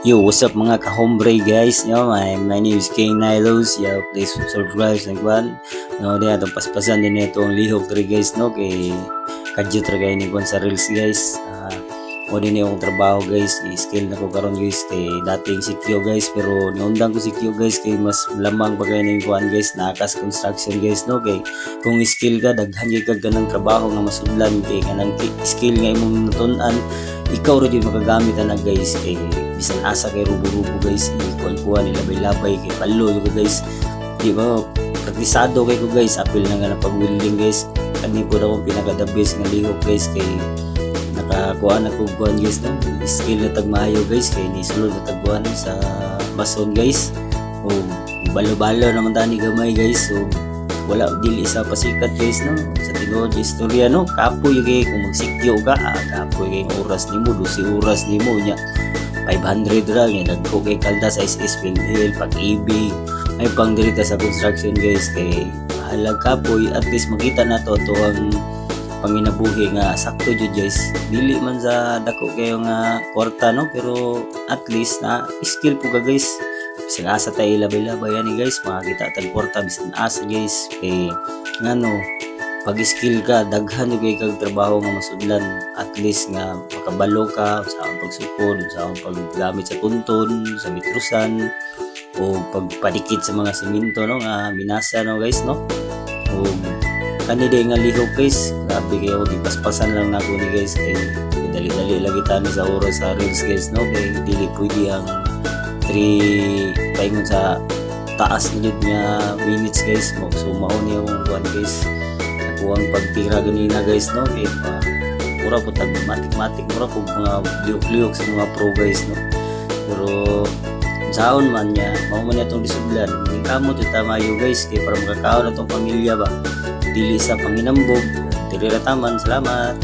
Yo, what's up mga ka-hombre guys? Yo, my name is King Nilos. Yo, please subscribe sa kwan. Yo, di atong paspasan din ito ang lihok diri guys, no? Kay kadyo talaga ini kwan sa reels guys. O din yung trabaho guys, i-skill na ko karon guys kay dating si Kyo guys, pero naundang ko si Kyo guys kay mas lamang pa kay ning kwan guys, nakas construction guys, no? Kay kung skill ka daghan kay kag ng trabaho nga masudlan kay kanang skill nga imong natun-an, ikaw ra jud makagamit na guys kay bisan asa kay rubo-rubo guys, ikuan-kuan nilabay-labay kay palo ko guys, di ba praktisado kay ko guys, apil na nga pag welding guys, kani ko na kung pinaka the best nga lihok guys kay nakakuha na ko kuan guys, no? Skill na tagmayo guys kay nisulod na tagkuhan sa bason guys, o balo-balo naman tani gamay guys, so wala dili isa pasikat guys, no? Sa tinuod istorya, no? Kapoy kay kung magsikyo ka, kapoy kay oras nimo 12 oras nimo nya 500 ra nga dagko kay kalda sa SS Philhill pag-ibig ay pang dirita sa construction guys kay halag kapoy, at least makita na to ang panginabuhi nga sakto jud guys, dili man sa dako kayo nga kwarta, no? Pero at least na skill po ka guys, bisan asa tayo labay-labay yan guys, makakita tag kwarta bisan asa guys kay ngano pag skill ka daghan yung kay kag trabaho nga masudlan, at least nga makabalo ka sa pagsukod, sa paggamit sa tunton, sa mitrusan, o pagpadikit sa mga semento, no? Nga binasa, no guys, no? O kanide nga lihok guys, grabe kayo, di paspasan lang na ko ni guys kay dali-dali lagi tani sa oras sa reels guys, no? Kay dili pwede ang 3 paingon sa taas na jud nga minutes guys mo, so maon yung kuan guys nakuwang pagtira ganina guys, no? Kay pura po tag matik-matik, pura po mga lihok-lihok sa mga pro guys, no? Pero saon man niya mao man itong disublan, hindi kamo tamayo guys kay para makakaon atong pamilya ba, dili sa panginambog, dili ra taman. Salamat.